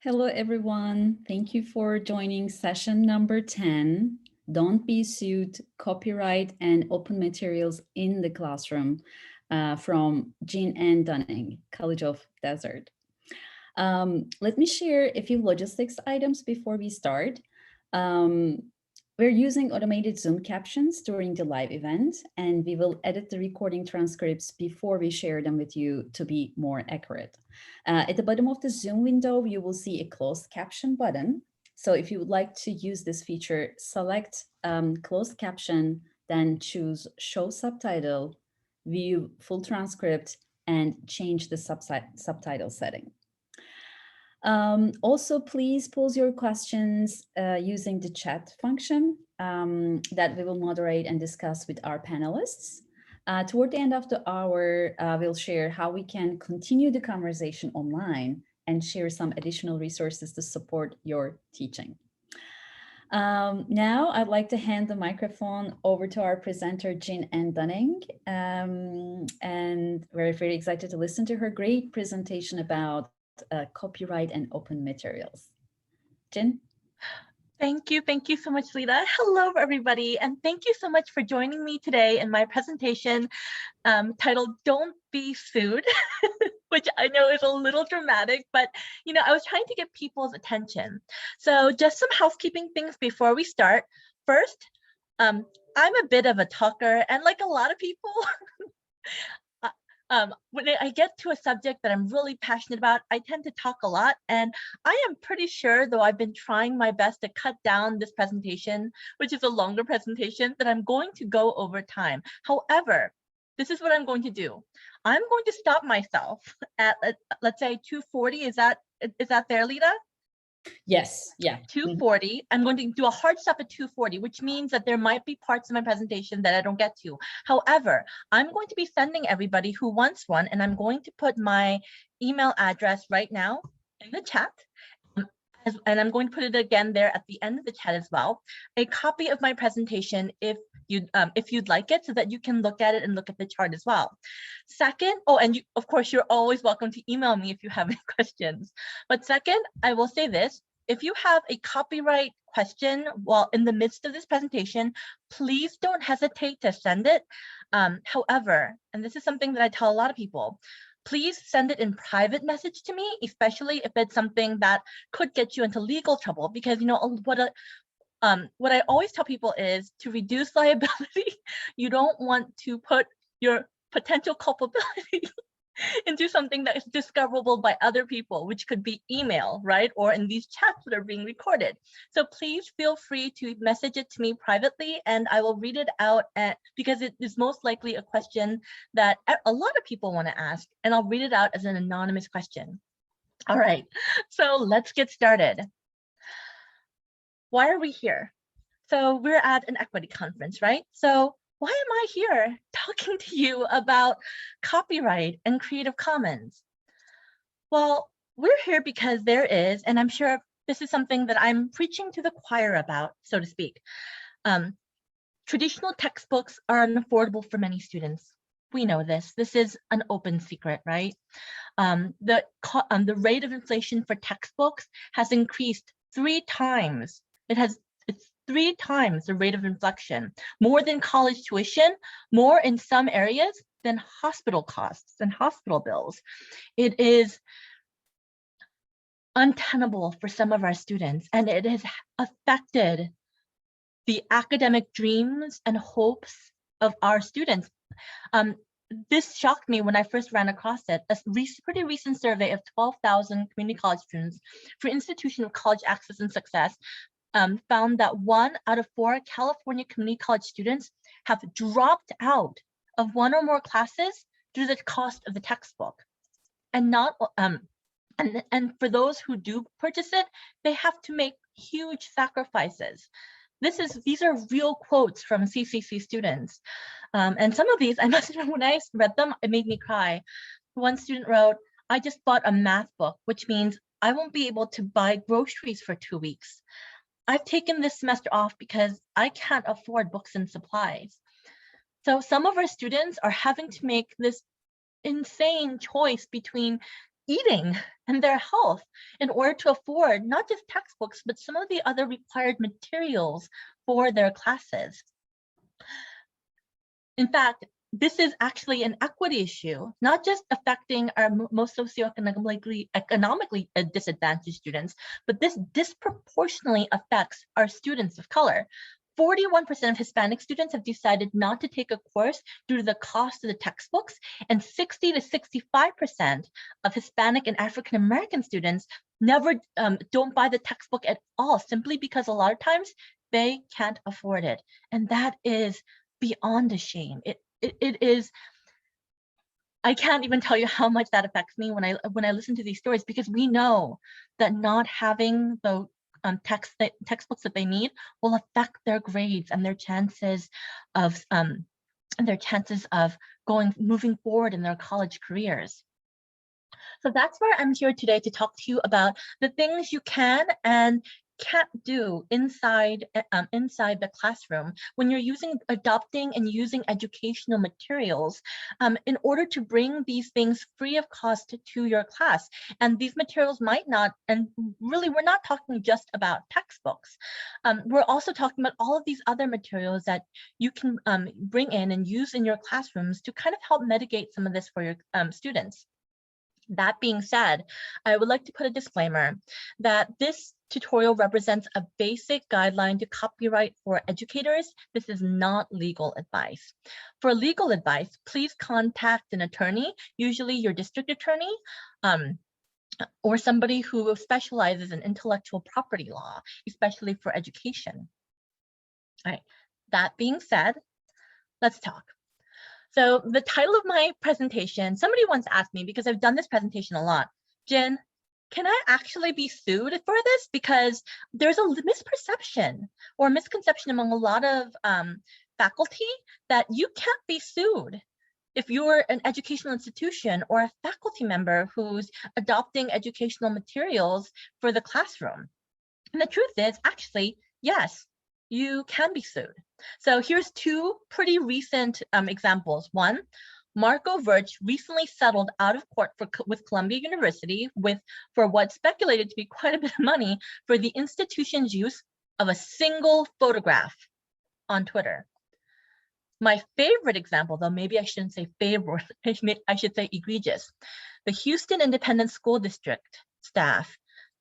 Hello, everyone. Thank you for joining session number 10, Don't Be Sued, Copyright and Open Materials in the Classroom from Jean Ann Dunning, College of Desert. Let me share a few logistics items before we start. We're using automated Zoom captions during the live event, and we will edit the recording transcripts before we share them with you to be more accurate. At the bottom of the Zoom window, you will see a closed caption button. So if you would like to use this feature, select closed caption, then choose show subtitle, view full transcript, and change the subtitle setting. Also, please pose your questions using the chat function that we will moderate and discuss with our panelists. Toward the end of the hour, we'll share how we can continue the conversation online and share some additional resources to support your teaching. Now, I'd like to hand the microphone over to our presenter, Jean Ann Dunning, and we're very excited to listen to her great presentation about copyright and open materials. Jean? Thank you so much, Lita. Hello, everybody, and thank you so much for joining me today in my presentation titled Don't Be Sued, which I know is a little dramatic, but I was trying to get people's attention. So just some housekeeping things before we start. First, I'm a bit of a talker, and like a lot of people, when I get to a subject that I'm really passionate about, I tend to talk a lot, and I am pretty sure, though I've been trying my best to cut down this presentation, which is a longer presentation, that I'm going to go over time. However, this is what I'm going to do. I'm going to stop myself at, let's say, 2:40. Is that fair, Lita? Yes, yeah. 2:40. I'm going to do a hard stop at 2:40, which means that there might be parts of my presentation that I don't get to. However, I'm going to be sending everybody who wants one, and I'm going to put my email address right now in the chat. And I'm going to put it again there at the end of the chat as well, a copy of my presentation if you'd like it, so that you can look at it and look at the chart as well. Second, and of course, you're always welcome to email me if you have any questions. But second, I will say this: if you have a copyright question while in the midst of this presentation, please don't hesitate to send it. However, and this is something that I tell a lot of people, please send it in private message to me, especially if it's something that could get you into legal trouble, because what I always tell people is, to reduce liability, you don't want to put your potential culpability into something that is discoverable by other people, which could be email, right? Or in these chats that are being recorded. So please feel free to message it to me privately, and I will read it out because it is most likely a question that a lot of people want to ask, and I'll read it out as an anonymous question. All right, so let's get started. Why are we here? So we're at an equity conference, right? So why am I here talking to you about copyright and Creative Commons? Well, we're here because there is, and I'm sure this is something that I'm preaching to the choir about, so to speak. Traditional textbooks are unaffordable for many students. We know this. This is an open secret, right? The rate of inflation for textbooks has increased 3 times. It's 3 times the rate of inflation, more than college tuition, more in some areas than hospital costs and hospital bills. It is untenable for some of our students, and it has affected the academic dreams and hopes of our students. This shocked me when I first ran across it. A pretty recent survey of 12,000 community college students for Institution of College Access and Success found that 1 out of 4 California community college students have dropped out of 1 or more classes due to the cost of the textbook. And and for those who do purchase it, they have to make huge sacrifices. These are real quotes from CCC students. And some of these, I must admit, when I read them, it made me cry. One student wrote, "I just bought a math book, which means I won't be able to buy groceries for 2 weeks. I've taken this semester off because I can't afford books and supplies." So some of our students are having to make this insane choice between eating and their health in order to afford not just textbooks, but some of the other required materials for their classes. In fact, this is actually an equity issue, not just affecting our most socioeconomically disadvantaged students, but this disproportionately affects our students of color. 41% of Hispanic students have decided not to take a course due to the cost of the textbooks, and 60 to 65% of Hispanic and African American students never don't buy the textbook at all, simply because a lot of times they can't afford it. And that is beyond a shame. It is, I can't even tell you how much that affects me when I listen to these stories, because we know that not having the textbooks that they need will affect their grades and their chances of moving forward in their college careers. So that's where I'm here today to talk to you about the things you can and can't do inside the classroom when you're adopting and using educational materials in order to bring these things free of cost to your class. And these materials might not, and really we're not talking just about textbooks. We're also talking about all of these other materials that you can bring in and use in your classrooms to kind of help mitigate some of this for your students. That being said, I would like to put a disclaimer that this tutorial represents a basic guideline to copyright for educators. This is not legal advice. For legal advice, please contact an attorney, usually your district attorney, or somebody who specializes in intellectual property law, especially for education. All right, that being said, let's talk. So the title of my presentation, somebody once asked me, because I've done this presentation a lot, Jen, can I actually be sued for this? Because there's a misperception or misconception among a lot of faculty that you can't be sued if you're an educational institution or a faculty member who's adopting educational materials for the classroom. And the truth is, actually, yes, you can be sued. So here's two pretty recent examples. One, Marco Verch recently settled out of court with Columbia University for what's speculated to be quite a bit of money for the institution's use of a single photograph on Twitter. My favorite example, though maybe I shouldn't say favorite, I should say egregious. The Houston Independent School District staff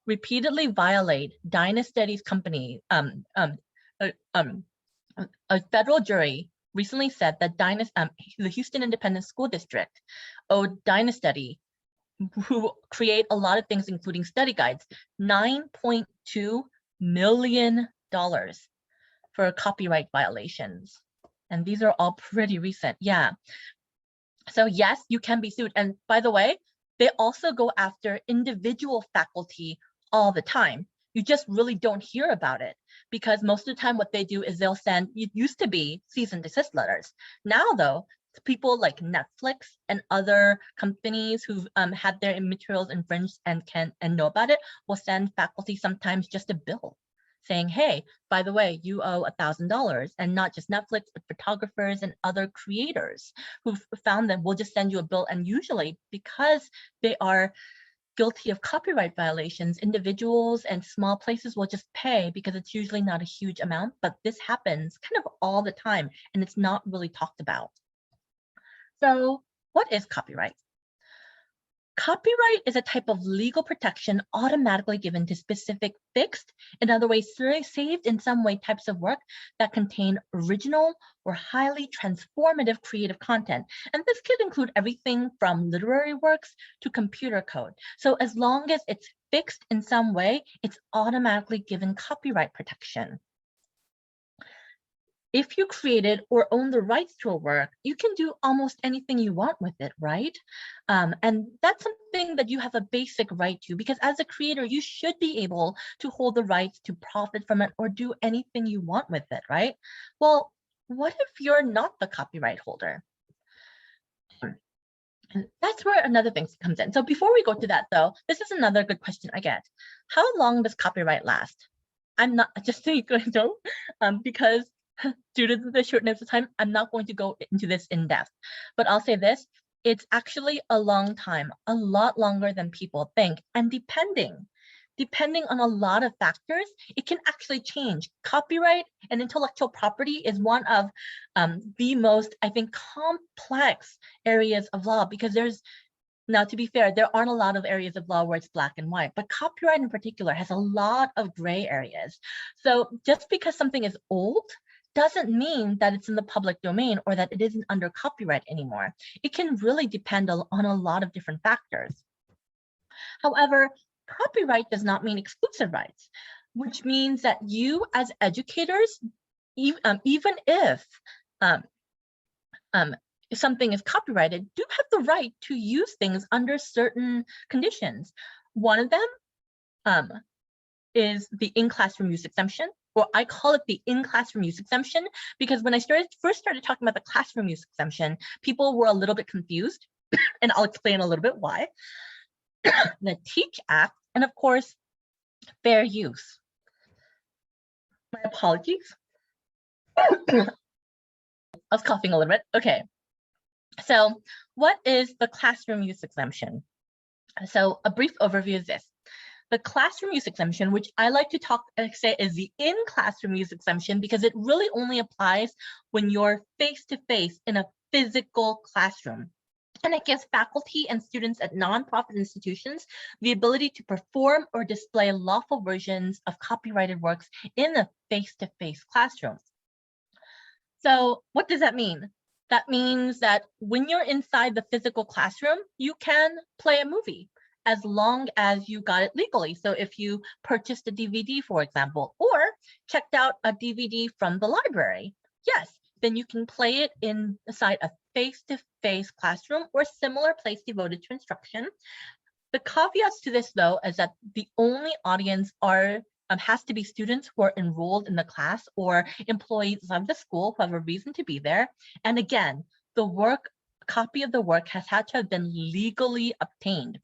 repeatedly violate Dinah Studies company. A federal jury recently said that the Houston Independent School District owed Dinah Study, who create a lot of things, including study guides, $9.2 million for copyright violations. And these are all pretty recent, yeah. So yes, you can be sued. And by the way, they also go after individual faculty all the time. You just really don't hear about it, because most of the time what they do is they'll send, it used to be cease and desist letters. Now though, people like Netflix and other companies who've had their materials infringed and know about it will send faculty sometimes just a bill saying, hey, by the way, you owe $1,000, and not just Netflix, but photographers and other creators who've found them will just send you a bill. And usually because they are guilty of copyright violations, individuals and small places will just pay, because it's usually not a huge amount, but this happens kind of all the time and it's not really talked about. So what is copyright? Copyright is a type of legal protection automatically given to specific fixed, in other ways saved in some way, types of work that contain original or highly transformative creative content. And this could include everything from literary works to computer code. So as long as it's fixed in some way, it's automatically given copyright protection. If you created or own the rights to a work, you can do almost anything you want with it, right? And that's something that you have a basic right to, because as a creator, you should be able to hold the rights to profit from it or do anything you want with it, right? Well, what if you're not the copyright holder? And that's where another thing comes in. So before we go to that though, this is another good question I get. How long does copyright last? I'm not, just so you guys know, because due to the shortness of time, I'm not going to go into this in depth, but I'll say this: it's actually a long time, a lot longer than people think. And depending on a lot of factors, it can actually change. Copyright and intellectual property is one of the most, I think, complex areas of law, because now, to be fair, there aren't a lot of areas of law where it's black and white, but copyright in particular has a lot of gray areas. So just because something is old doesn't mean that it's in the public domain or that it isn't under copyright anymore. It can really depend on a lot of different factors. However, copyright does not mean exclusive rights, which means that you as educators, even if something is copyrighted, do have the right to use things under certain conditions. One of them is the in-classroom use exemption, or I call it the in-classroom use exemption, because when I first started talking about the classroom use exemption, people were a little bit confused, and I'll explain a little bit why. The Teach Act, and of course, fair use. My apologies. I was coughing a little bit. Okay. So what is the classroom use exemption? So a brief overview is this. The classroom use exemption, which I like to say is the in-classroom use exemption, because it really only applies when you're face-to-face in a physical classroom. And it gives faculty and students at nonprofit institutions the ability to perform or display lawful versions of copyrighted works in a face-to-face classroom. So what does that mean? That means that when you're inside the physical classroom, you can play a movie as long as you got it legally. So if you purchased a DVD, for example, or checked out a DVD from the library, yes, then you can play it inside a face-to-face classroom or similar place devoted to instruction. The caveats to this, though, is that the only audience has to be students who are enrolled in the class or employees of the school who have a reason to be there. And again, the copy of the work has had to have been legally obtained.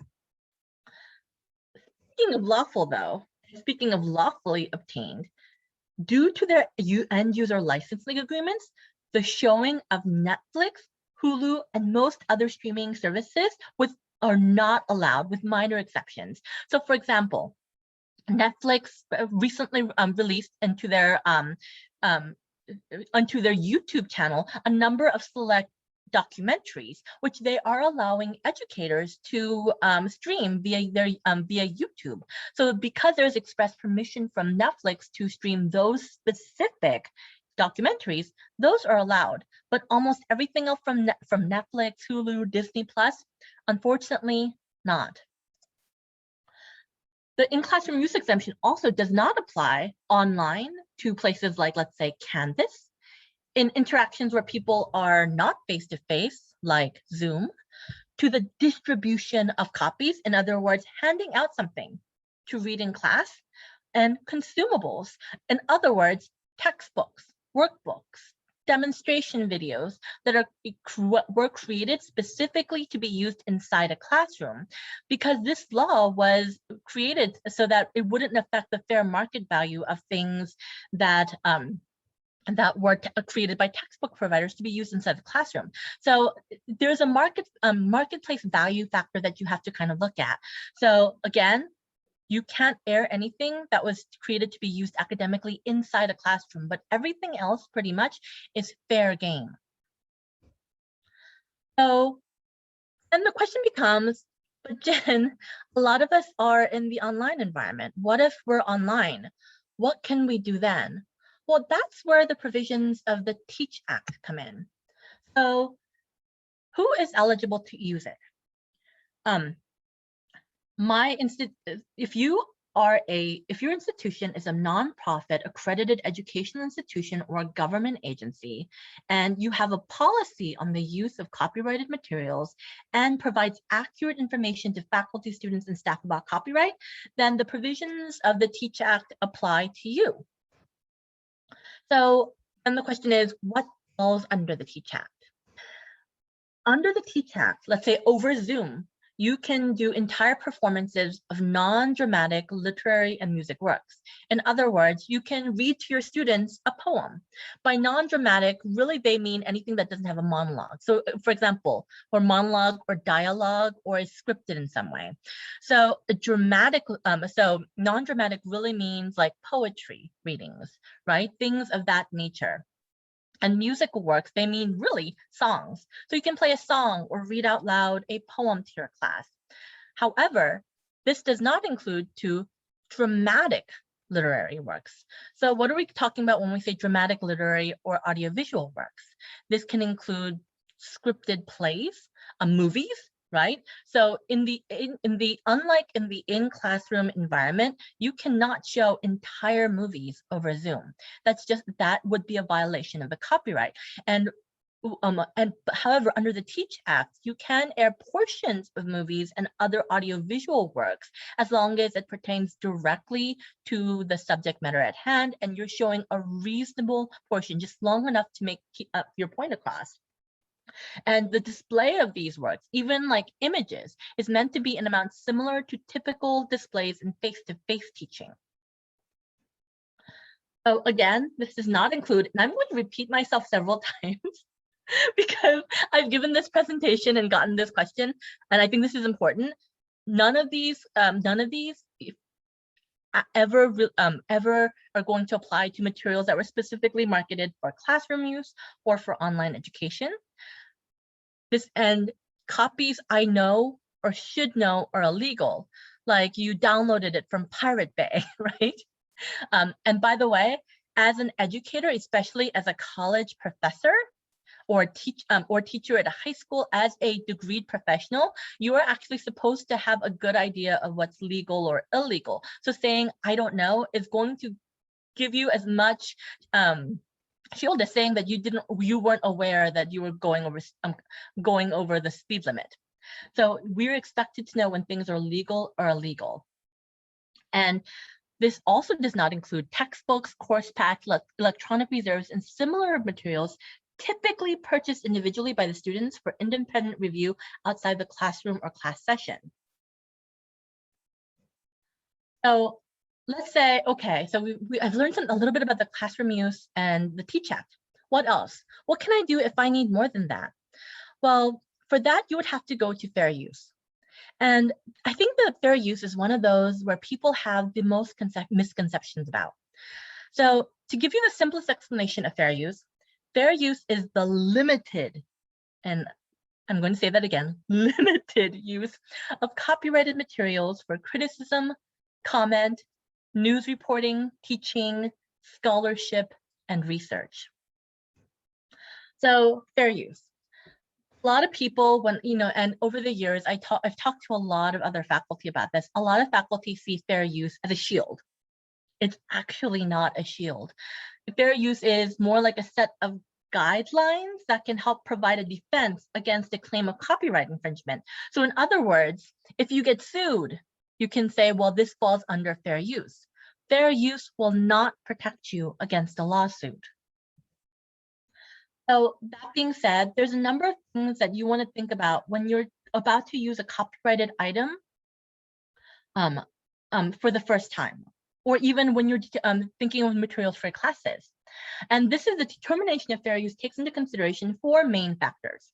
Speaking of lawfully obtained, due to their end user licensing agreements, the showing of Netflix, Hulu, and most other streaming services are not allowed, with minor exceptions. So for example, Netflix recently released onto their YouTube channel a number of select documentaries, which they are allowing educators to stream via YouTube. So because there's express permission from Netflix to stream those specific documentaries, those are allowed. But almost everything else from Netflix, Hulu, Disney Plus, unfortunately not. The in-classroom use exemption also does not apply online to places like, let's say, Canvas, in interactions where people are not face-to-face, like Zoom, to the distribution of copies, in other words, handing out something to read in class, and consumables, in other words, textbooks, workbooks, demonstration videos that were created specifically to be used inside a classroom, because this law was created so that it wouldn't affect the fair market value of things that were created by textbook providers to be used inside the classroom. So there's a marketplace value factor that you have to kind of look at. So again, you can't air anything that was created to be used academically inside a classroom, but everything else pretty much is fair game. So, and the question becomes, but Jen, a lot of us are in the online environment. What if we're online? What can we do then? Well, that's where the provisions of the Teach Act come in. So who is eligible to use it? If your institution is a nonprofit accredited educational institution or a government agency, and you have a policy on the use of copyrighted materials and provides accurate information to faculty, students, and staff about copyright, then the provisions of the Teach Act apply to you. So then the question is, what falls under the Teach Act? Under the Teach Act, let's say over Zoom, you can do entire performances of non-dramatic literary and music works. In other words, you can read to your students a poem. By non-dramatic, really they mean anything that doesn't have a monologue. So for example, or monologue or dialogue or is scripted in some way. So a dramatic, so non-dramatic really means like poetry readings, right? Things of that nature. And musical works, they mean really songs. So you can play a song or read out loud a poem to your class. However, this does not include to dramatic literary works. So what are we talking about when we say dramatic literary or audiovisual works? This can include scripted plays, movies, right? So unlike in the in-classroom environment, you cannot show entire movies over Zoom. That would be a violation of the copyright. And however, under the Teach Act, you can air portions of movies and other audiovisual works as long as it pertains directly to the subject matter at hand and you're showing a reasonable portion, just long enough to make your point across. And the display of these works, even like images, is meant to be an amount similar to typical displays in face-to-face teaching. So again, this does not include, and I'm going to repeat myself several times because I've given this presentation and gotten this question, and I think this is important. None of these ever are going to apply to materials that were specifically marketed for classroom use or for online education. And copies I know or should know are illegal, like you downloaded it from Pirate Bay, right? And by the way, as an educator, especially as a college professor or teacher at a high school, as a degreed professional, you are actually supposed to have a good idea of what's legal or illegal. So saying I don't know is going to give you as much shield as saying that you weren't aware that you were going over the speed limit. So we're expected to know when things are legal or illegal. And this also does not include textbooks, course packs, electronic reserves, and similar materials typically purchased individually by the students for independent review outside the classroom or class session. So let's say, okay, so I've learned a little bit about the classroom use and the Teach Act. What else? What can I do if I need more than that? Well, for that, you would have to go to fair use. And I think that fair use is one of those where people have the most misconceptions about. So to give you the simplest explanation of fair use is the limited, and I'm going to say that again, limited use of copyrighted materials for criticism, comment, news reporting, teaching, scholarship, and research. So fair use. A lot of people, and over the years, I've talked to a lot of other faculty about this. A lot of faculty see fair use as a shield. It's actually not a shield. Fair use is more like a set of guidelines that can help provide a defense against a claim of copyright infringement. So in other words, if you get sued, you can say, well, this falls under fair use. Fair use will not protect you against a lawsuit. So that being said, there's a number of things that you want to think about when you're about to use a copyrighted item for the first time, or even when you're thinking of materials for classes. And this is the determination of fair use takes into consideration 4 main factors.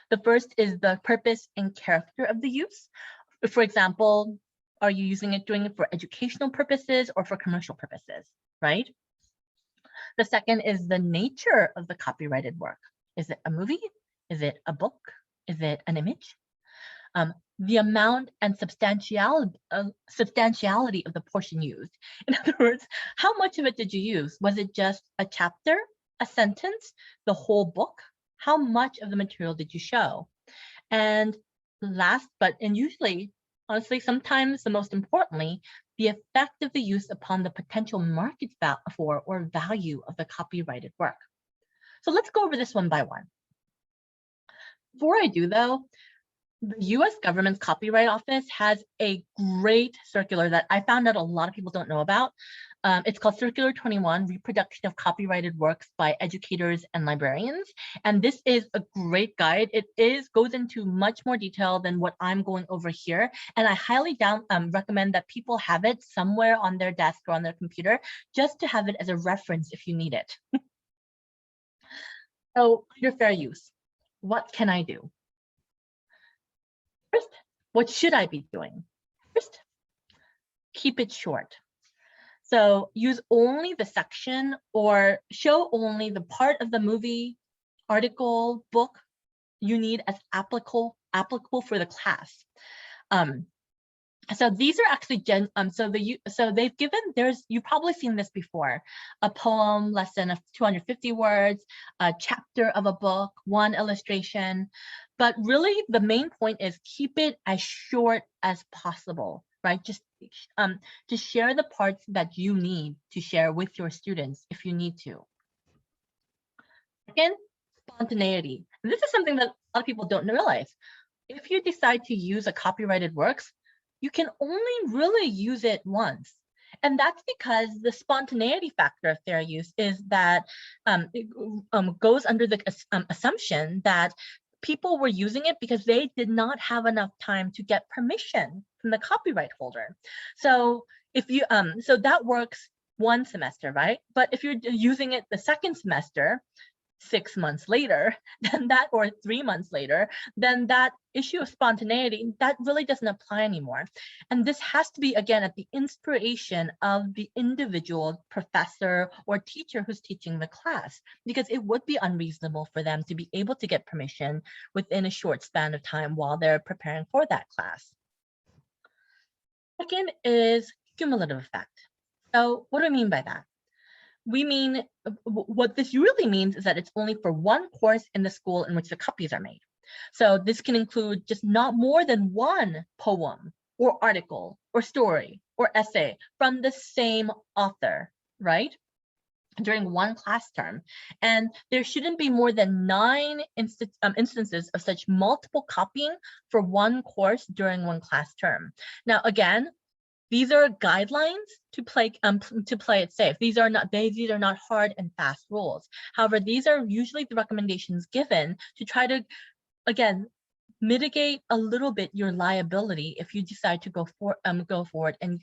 The first is the purpose and character of the use. For example, are you doing it for educational purposes or for commercial purposes, right? The second is the nature of the copyrighted work. Is it a movie? Is it a book? Is it an image? The amount and substantiality of the portion used. In other words, how much of it did you use? Was it just a chapter, a sentence, the whole book? How much of the material did you show? And usually, honestly, sometimes the most importantly, the effect of the use upon the potential market for or value of the copyrighted work. So let's go over this one by one. Before I do though, The US government's Copyright Office has a great circular that I found out a lot of people don't know about. It's called Circular 21, Reproduction of Copyrighted Works by Educators and Librarians. And this is a great guide. It goes into much more detail than what I'm going over here. And I highly recommend that people have it somewhere on their desk or on their computer, just to have it as a reference if you need it. So under fair use, what can I do? First, what should I be doing? First, keep it short. So use only the section or show only the part of the movie, article, book you need as applicable for the class. So these are actually so they've given, you've probably seen this before, a poem lesson of 250 words, a chapter of a book, one illustration, but really the main point is keep it as short as possible, right? Just share the parts that you need to share with your students if you need to. Second, spontaneity. And this is something that a lot of people don't realize. If you decide to use a copyrighted works, you can only really use it once. And that's because the spontaneity factor of fair use is that it goes under the assumption that people were using it because they did not have enough time to get permission from the copyright holder. So if you so that works one semester, right? But if you're using it the second semester, 6 months later, then that, or 3 months later, then that issue of spontaneity, that really doesn't apply anymore. And this has to be, again, at the inspiration of the individual professor or teacher who's teaching the class, because it would be unreasonable for them to be able to get permission within a short span of time while they're preparing for that class. Second is cumulative effect. So what do I mean by that? We mean, what this really means is that it's only for one course in the school in which the copies are made. So this can include just not more than one poem or article or story or essay from the same author, right? During one class term. And there shouldn't be more than 9 instances of such multiple copying for one course during one class term. Now, again, these are guidelines to play it safe. These are not hard and fast rules. However, these are usually the recommendations given to try to, again, mitigate a little bit your liability if you decide to go forward and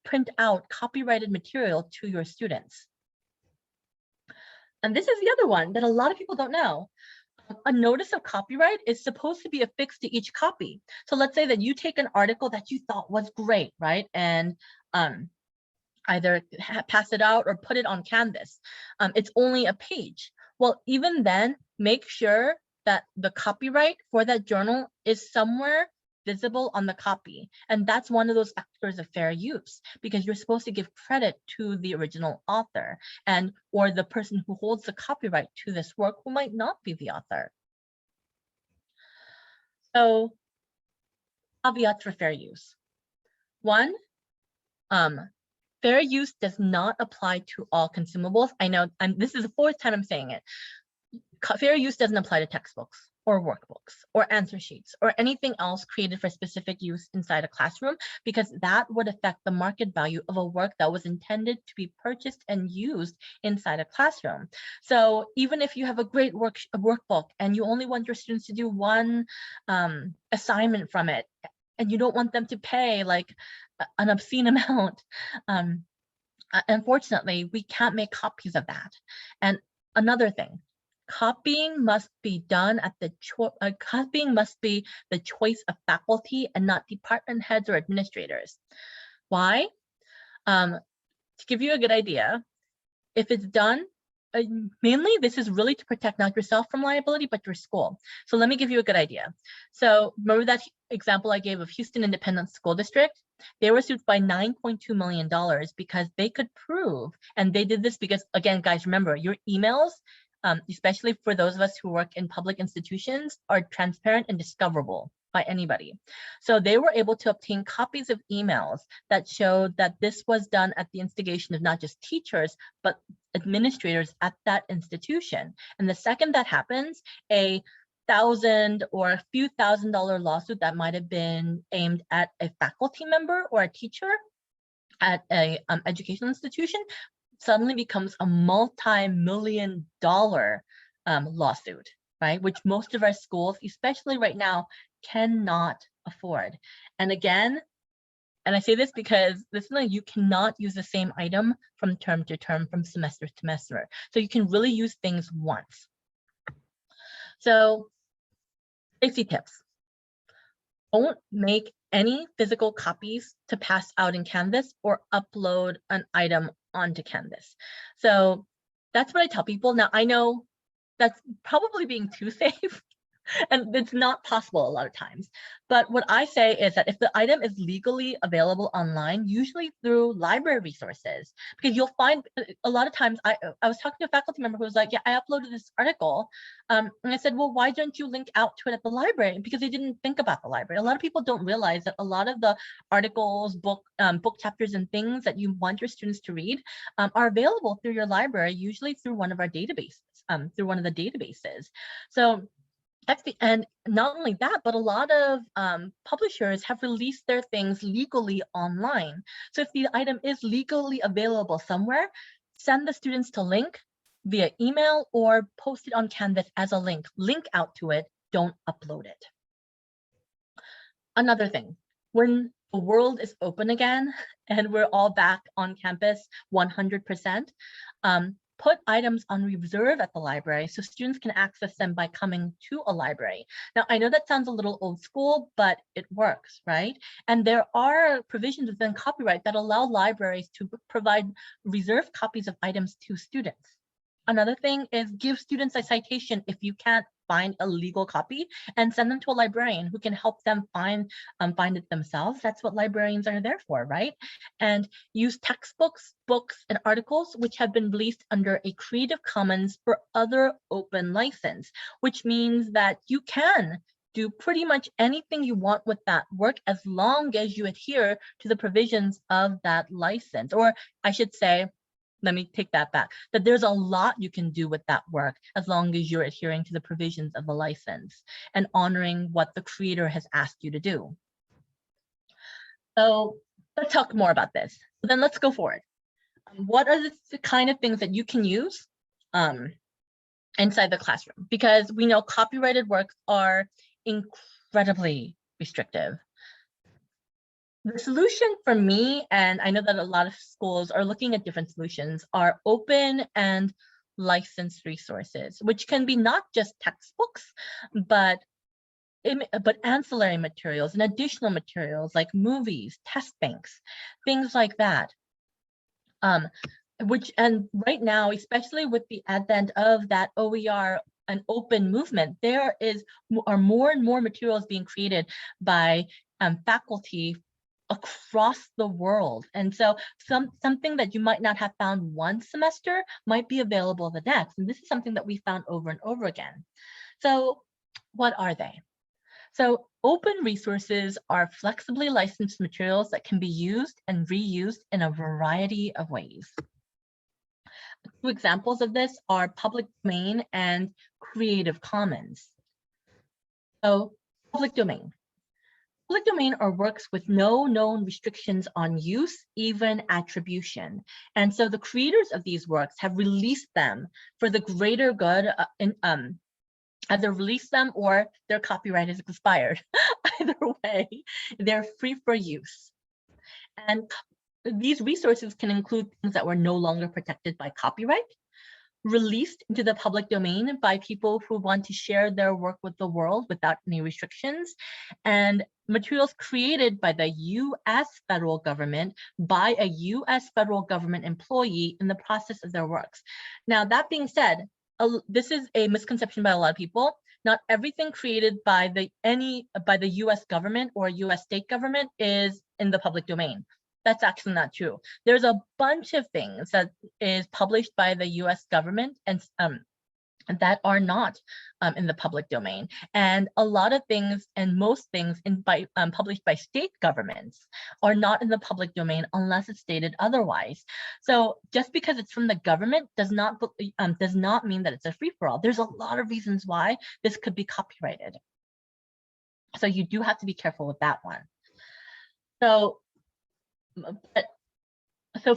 print out copyrighted material to your students. And this is the other one that a lot of people don't know. A notice of copyright is supposed to be affixed to each copy. So let's say that you take an article that you thought was great, right? And either pass it out or put it on Canvas. It's only a page. Well, even then, make sure that the copyright for that journal is somewhere visible on the copy. And that's one of those factors of fair use, because you're supposed to give credit to the original author or the person who holds the copyright to this work who might not be the author. So caveats for fair use. One, fair use does not apply to all consumables. I know, and this is the 4th time I'm saying it. Fair use doesn't apply to textbooks or workbooks or answer sheets or anything else created for specific use inside a classroom, because that would affect the market value of a work that was intended to be purchased and used inside a classroom. So even if you have a great workbook and you only want your students to do one assignment from it, and you don't want them to pay like an obscene amount, unfortunately, we can't make copies of that. And another thing, copying must be done at the choice of faculty and not department heads or administrators. Why? To give you a good idea, if it's done, mainly this is really to protect not yourself from liability, but your school. So let me give you a good idea. So remember that example I gave of Houston Independent School District? They were sued by $9.2 million because they could prove, and they did this because, again, guys, remember, your emails, especially for those of us who work in public institutions, are transparent and discoverable by anybody. So they were able to obtain copies of emails that showed that this was done at the instigation of not just teachers, but administrators at that institution. And the second that happens, a $1,000 or a few $1,000 lawsuit that might have been aimed at a faculty member or a teacher at a educational institution suddenly becomes a multi-million-dollar lawsuit, right? Which most of our schools, especially right now, cannot afford. And again, and I say this because this is like you cannot use the same item from term to term, from semester to semester. So you can really use things once. So safety tips. Don't make any physical copies to pass out in Canvas or upload an item onto Canvas. So that's what I tell people. Now, I know that's probably being too safe, and it's not possible a lot of times. But what I say is that if the item is legally available online, usually through library resources, because you'll find a lot of times, I was talking to a faculty member who was like, yeah, I uploaded this article. And I said, well, why don't you link out to it at the library? Because they didn't think about the library. A lot of people don't realize that a lot of the articles, book chapters and things that you want your students to read are available through your library, usually through one of our databases, through one of the databases. So that's the end. Not only that, but a lot of publishers have released their things legally online. So if the item is legally available somewhere, send the students to link via email or post it on Canvas as a link. Link out to it, don't upload it. Another thing, when the world is open again and we're all back on campus 100%, put items on reserve at the library so students can access them by coming to a library. Now, I know that sounds a little old school, but it works, right? And there are provisions within copyright that allow libraries to provide reserved copies of items to students. Another thing is give students a citation if you can't find a legal copy, and send them to a librarian who can help them find it themselves. That's what librarians are there for, right? And use textbooks, books, and articles which have been released under a Creative Commons or other open license, which means that you can do pretty much anything you want with that work as long as you adhere to the provisions of that license. Or I should say, let me take that back, that there's a lot you can do with that work as long as you're adhering to the provisions of the license and honoring what the creator has asked you to do. So let's talk more about this. Then let's go forward. What are the kind of things that you can use inside the classroom? Because we know copyrighted works are incredibly restrictive. The solution for me, and I know that a lot of schools are looking at different solutions, are open and licensed resources, which can be not just textbooks, but ancillary materials and additional materials like movies, test banks, things like that. And right now, especially with the advent of that OER, an open movement, there are more and more materials being created by faculty across the world. And so something that you might not have found one semester might be available the next. And this is something that we found over and over again. So what are they? So open resources are flexibly licensed materials that can be used and reused in a variety of ways. Two examples of this are public domain and Creative Commons. So public domain. Public domain are works with no known restrictions on use, even attribution. And so the creators of these works have released them for the greater good, either release them or their copyright is expired. Either way, they're free for use. And these resources can include things that were no longer protected by copyright, released into the public domain by people who want to share their work with the world without any restrictions, and materials created by the US federal government by a US federal government employee in the process of their works. Now, that being said, this is a misconception by a lot of people. Not everything created by the US government or US state government is in the public domain. That's actually not true. There's a bunch of things that is published by the US government and that are not in the public domain. And a lot of things and most things published by state governments are not in the public domain unless it's stated otherwise. So just because it's from the government does not mean that it's a free-for-all. There's a lot of reasons why this could be copyrighted. So you do have to be careful with that one. So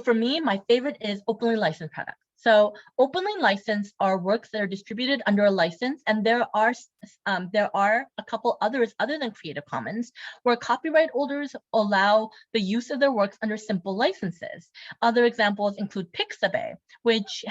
for me, my favorite is openly licensed products. So openly licensed are works that are distributed under a license, and there are a couple others other than Creative Commons where copyright holders allow the use of their works under simple licenses. Other examples include Pixabay, which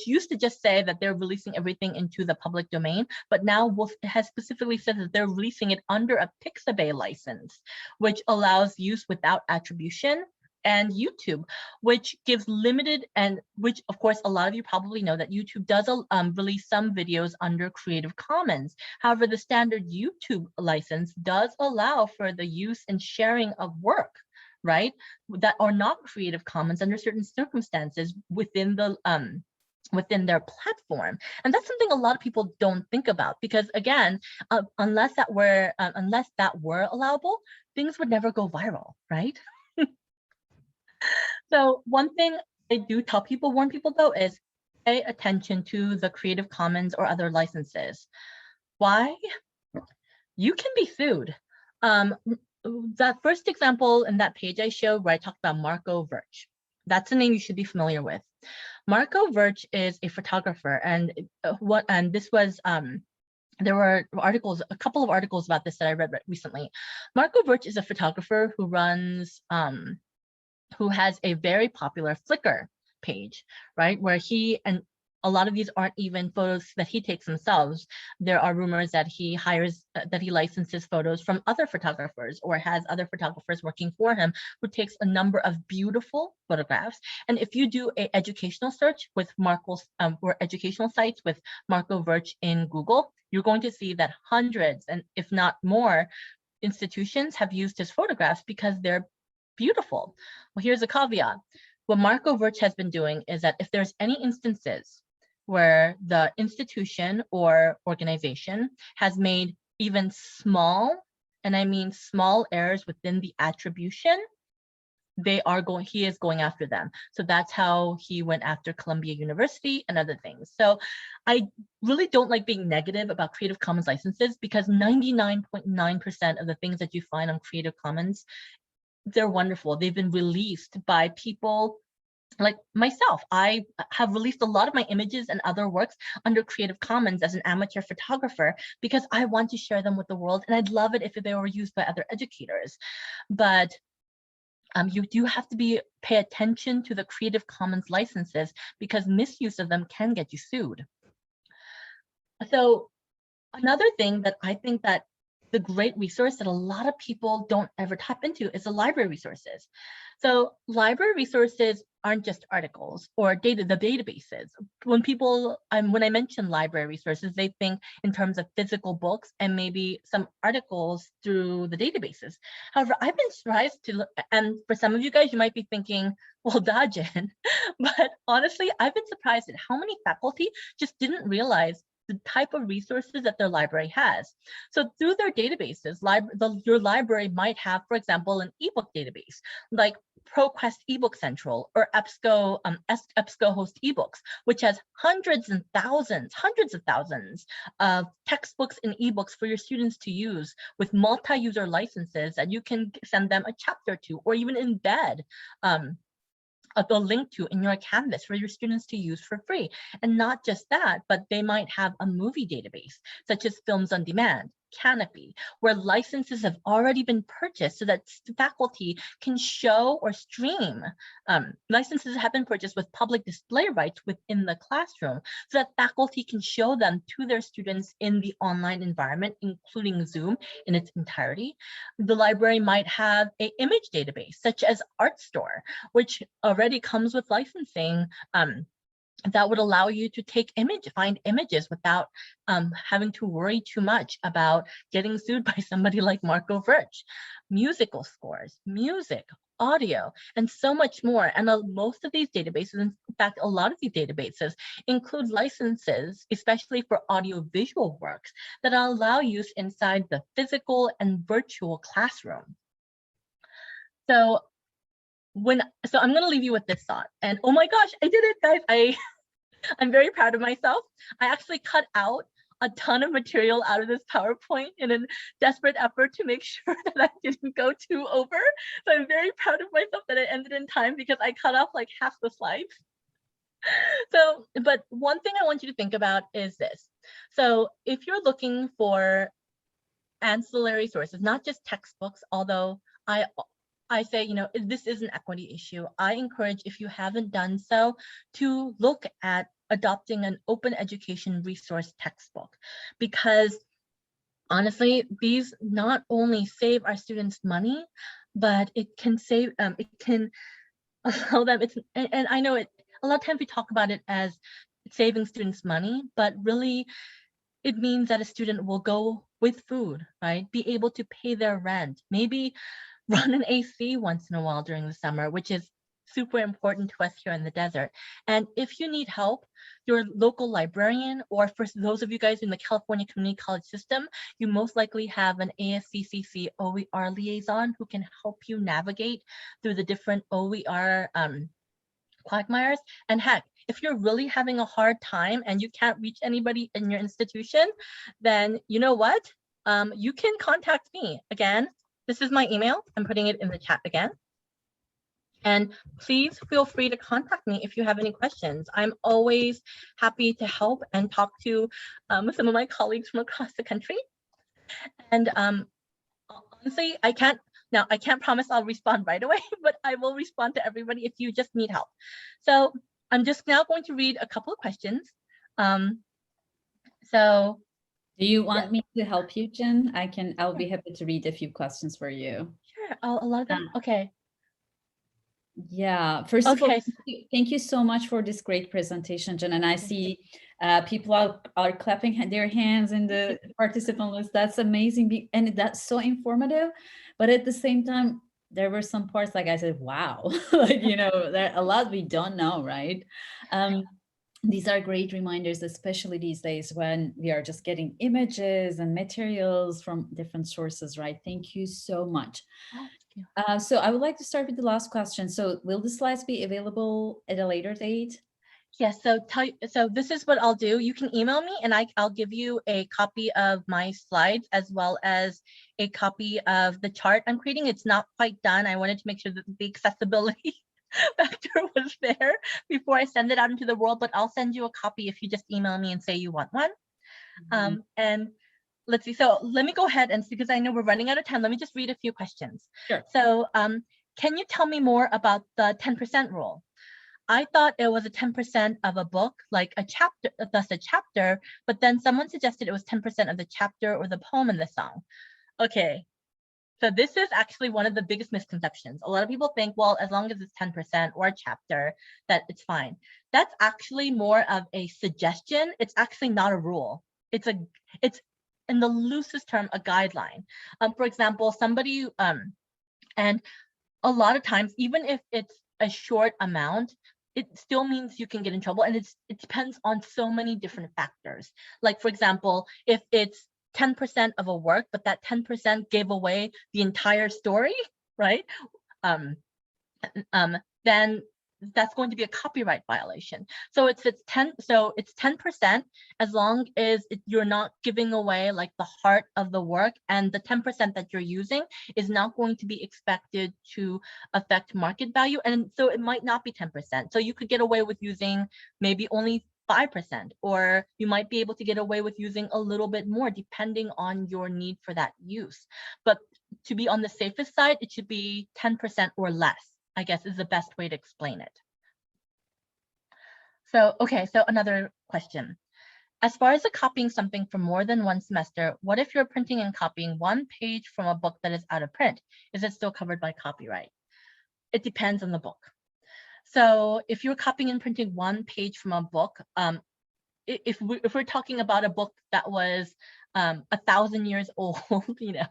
used to just say that they're releasing everything into the public domain, but now has specifically said that they're releasing it under a Pixabay license, which allows use without attribution. And YouTube, which gives limited, and which of course a lot of you probably know that YouTube does release some videos under Creative Commons. However, the standard YouTube license does allow for the use and sharing of work, right, that are not Creative Commons under certain circumstances within their platform. And that's something a lot of people don't think about, because again, unless that were allowable, things would never go viral, right? So one thing I do warn people though, is pay attention to the Creative Commons or other licenses. Why? You can be sued. That first example in that page I showed where I talked about Marco Verch, that's a name you should be familiar with. Marco Verch is a photographer, and this was there were a couple of articles about this that I read recently. Marco Verch is a photographer who has a very popular Flickr page, right? Where a lot of these aren't even photos that he takes himself. There are rumors that he licenses photos from other photographers or has other photographers working for him who takes a number of beautiful photographs. And if you do an educational search with or educational sites with Marco Verch in Google, you're going to see that hundreds, and if not more, institutions have used his photographs because they're beautiful. Well, here's a caveat. What Marco Verch has been doing is that if there's any instances where the institution or organization has made even small, and I mean small, errors within the attribution, he is going after them. So that's how he went after Columbia University and other things. So I really don't like being negative about Creative Commons licenses, because 99.9% of the things that you find on Creative Commons, they're wonderful. They've been released by people like myself. I have released a lot of my images and other works under Creative Commons as an amateur photographer because I want to share them with the world, and I'd love it if they were used by other educators. But you do have to pay attention to the Creative Commons licenses, because misuse of them can get you sued. So another thing that I think that the great resource that a lot of people don't ever tap into is the library resources. So library resources aren't just articles or the databases. When I mention library resources, they think in terms of physical books and maybe some articles through the databases. However, I've been surprised and for some of you guys, you might be thinking, well, Dajin, but honestly, I've been surprised at how many faculty just didn't realize the type of resources that their library has. So through their databases, your library might have, for example, an ebook database like ProQuest eBook Central or EBSCO Host eBooks, which has hundreds of thousands of textbooks and ebooks for your students to use with multi-user licenses that you can send them a chapter to, or even embed the link to in your Canvas for your students to use for free. And not just that, but they might have a movie database, such as Films on Demand, Canopy, where licenses have already been purchased so that faculty can show or stream. Licenses have been purchased with public display rights within the classroom so that faculty can show them to their students in the online environment, including Zoom in its entirety. The library might have an image database, such as ArtStore, which already comes with licensing that would allow you to find images without having to worry too much about getting sued by somebody like Marco Verch. Musical scores, music, audio, and so much more. And most of these databases, in fact, a lot of these databases include licenses, especially for audiovisual works, that allow use inside the physical and virtual classroom. So I'm going to leave you with this thought. And oh my gosh, I did it, guys. I'm very proud of myself. I actually cut out a ton of material out of this PowerPoint in a desperate effort to make sure that I didn't go too over. So I'm very proud of myself that I ended in time because I cut off like half the slides. So, but one thing I want you to think about is this. So if you're looking for ancillary sources, not just textbooks, although I say, you know, this is an equity issue. I encourage, if you haven't done so, to look at adopting an open education resource textbook, because honestly, these not only save our students money, but it can save, it can allow them, and I know a lot of times we talk about it as saving students money, but really it means that a student will go with food, right? Be able to pay their rent, maybe run an AC once in a while during the summer, which is super important to us here in the desert. And if you need help, your local librarian, or for those of you guys in the California Community College system, you most likely have an ASCCC OER liaison who can help you navigate through the different OER quagmires. And heck, if you're really having a hard time and you can't reach anybody in your institution, then you know what? You can contact me. Again, this is my email. I'm putting it in the chat again. And please feel free to contact me if you have any questions. I'm always happy to help and talk to some of my colleagues from across the country. And honestly, I can't promise I'll respond right away, but I will respond to everybody if you just need help. So I'm just now going to read a couple of questions. So do you want me to help you, Jen? I'll be happy to read a few questions for you. Sure, a lot of them. Okay. Yeah, first of all, thank you so much for this great presentation, Jen. And I see people are clapping their hands in the participant list. That's amazing. And that's so informative. But at the same time, there were some parts, like I said, wow, like, you know, there a lot we don't know, right? These are great reminders, especially these days when we are just getting images and materials from different sources, right? Thank you so much. So I would like to start with the last question. So will the slides be available at a later date? Yes, so this is what I'll do. You can email me and I'll give you a copy of my slides as well as a copy of the chart I'm creating. It's not quite done. I wanted to make sure that the accessibility factor was there before I send it out into the world, but I'll send you a copy if you just email me and say you want one. And let's see, so let me go ahead and, because I know we're running out of time, let me just read a few questions. Sure. So can you tell me more about the 10% rule? I thought it was a 10% of a book, like a chapter, thus a chapter, but then someone suggested it was 10% of the chapter or the poem in the song. Okay, so this is actually one of the biggest misconceptions. A lot of people think, well, as long as it's 10% or a chapter, that it's fine. That's actually more of a suggestion. It's actually not a rule. It's in the loosest term, a guideline. For example, somebody, and a lot of times, even if it's a short amount, it still means you can get in trouble. And it depends on so many different factors. Like, for example, if it's 10% of a work, but that 10% gave away the entire story, right? Then that's going to be a copyright violation. So it's 10% as long as you're not giving away like the heart of the work, and the 10% that you're using is not going to be expected to affect market value. And so it might not be 10%. So you could get away with using maybe only 5%, or you might be able to get away with using a little bit more depending on your need for that use. But to be on the safest side, it should be 10% or less, I guess, is the best way to explain it. So, okay, so another question. As far as the copying something for more than one semester, what if you're printing and copying one page from a book that is out of print? Is it still covered by copyright? It depends on the book. So if you're copying and printing one page from a book, if we're talking about a book that was 1,000 years old, you know,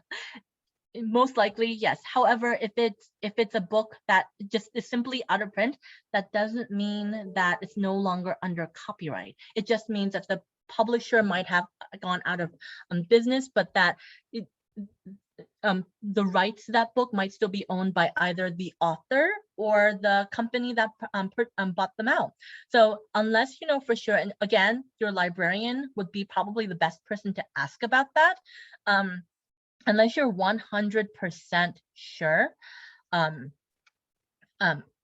most likely, yes. However, if it's a book that just is simply out of print, that doesn't mean that it's no longer under copyright. It just means that the publisher might have gone out of business, but that the rights to that book might still be owned by either the author or the company that bought them out. So unless you know for sure, and again, your librarian would be probably the best person to ask about that. Unless you're 100% sure,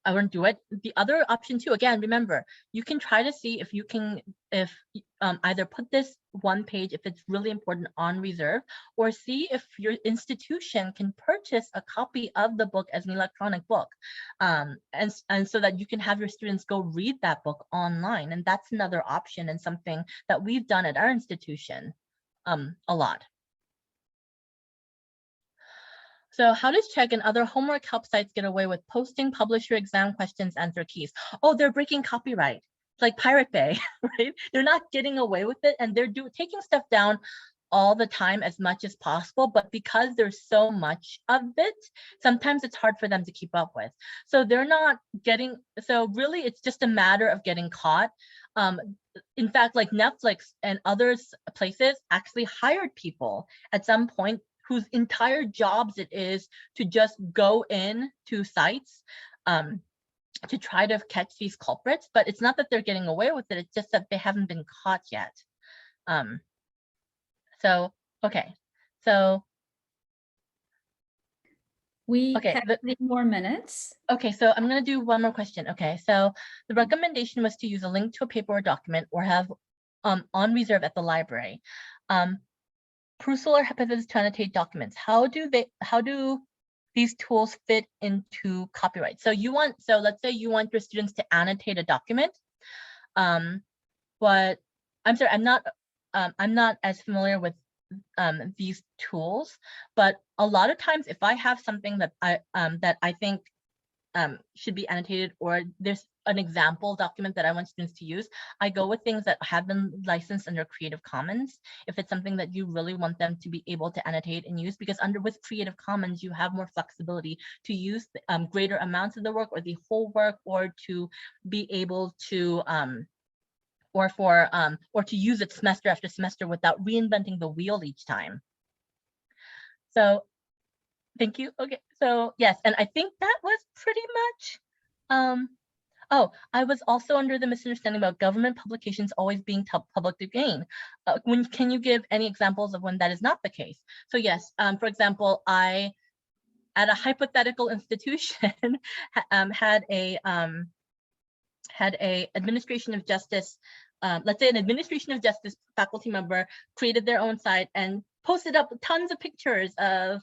I wouldn't do it. The other option too, again, remember, you can try to see if you can, either put this one page, if it's really important, on reserve, or see if your institution can purchase a copy of the book as an electronic book. And so that you can have your students go read that book online. And that's another option and something that we've done at our institution a lot. So how does Chegg and other homework help sites get away with posting publisher exam questions, answer keys? Oh, they're breaking copyright. It's like Pirate Bay, right? They're not getting away with it, and they're taking stuff down all the time as much as possible, but because there's so much of it, sometimes it's hard for them to keep up with. So they're not getting, so really it's just a matter of getting caught. In fact, like Netflix and others places actually hired people at some point whose entire jobs it is to just go in to sites to try to catch these culprits. But it's not that they're getting away with it, it's just that they haven't been caught yet. So, okay, so. We have 3 more minutes. Okay, so I'm gonna do one more question. Okay, so the recommendation was to use a link to a paper or document or have on reserve at the library. Perusal or hypothesis to annotate documents. How do these tools fit into copyright? So let's say you want your students to annotate a document, but I'm sorry, I'm not as familiar with these tools, but a lot of times if I have something that I think should be annotated, or there's an example document that I want students to use, I go with things that have been licensed under Creative Commons. If it's something that you really want them to be able to annotate and use, because with Creative Commons, you have more flexibility to use greater amounts of the work or the whole work, or to be able to or to use it semester after semester without reinventing the wheel each time. So thank you. Okay, so yes, and I think that was pretty much. Oh, I was also under the misunderstanding about government publications always being public domain. Can you give any examples of when that is not the case? So yes, for example, I, at a hypothetical institution, had a administration of justice, let's say an administration of justice faculty member created their own site and posted up tons of pictures of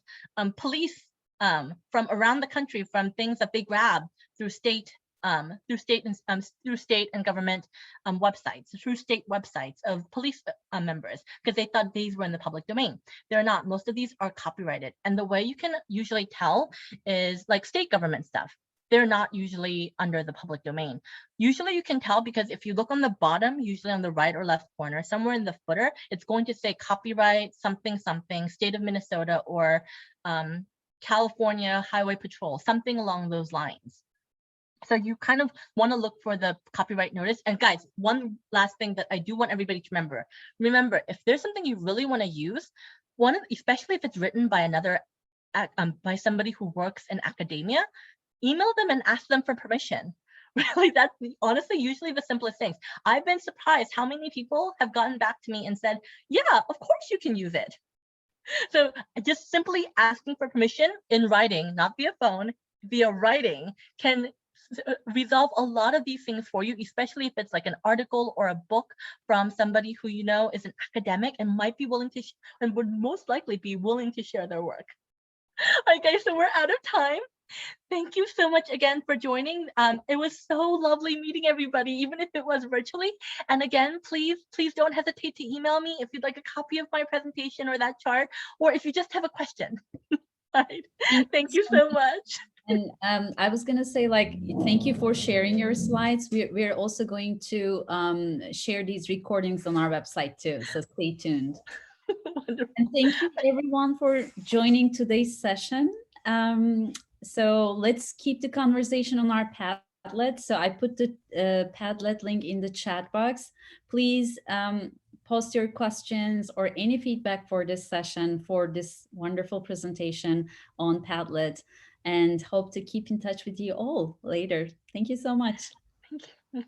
police from around the country, from things that they grabbed through state and government websites, through state websites of police members, because they thought these were in the public domain. They're not. Most of these are copyrighted, and the way you can usually tell is like state government stuff. They're not usually under the public domain. Usually you can tell because if you look on the bottom, usually on the right or left corner, somewhere in the footer, it's going to say copyright something something, state of Minnesota, or California Highway Patrol, something along those lines. So you kind of want to look for the copyright notice. And guys, one last thing that I do want everybody to remember, if there's something you really want to use, especially if it's written by by somebody who works in academia, email them and ask them for permission. Really, that's honestly usually the simplest things. I've been surprised how many people have gotten back to me and said, yeah, of course you can use it. So just simply asking for permission in writing, not via phone, via writing, can resolve a lot of these things for you, especially if it's like an article or a book from somebody who you know is an academic and might be willing to and would most likely be willing to share their work. Okay, so we're out of time. Thank you so much again for joining. It was so lovely meeting everybody, even if it was virtually. And again, please don't hesitate to email me if you'd like a copy of my presentation or that chart, or if you just have a question. Right. Thank you so much. And I was going to say, like, thank you for sharing your slides. We're also going to share these recordings on our website too, so stay tuned. Wonderful. And thank you everyone for joining today's session. So let's keep the conversation on our Padlet. So I put the Padlet link in the chat box. Please post your questions or any feedback for this session, for this wonderful presentation on Padlet, and hope to keep in touch with you all later. Thank you so much. Thank you.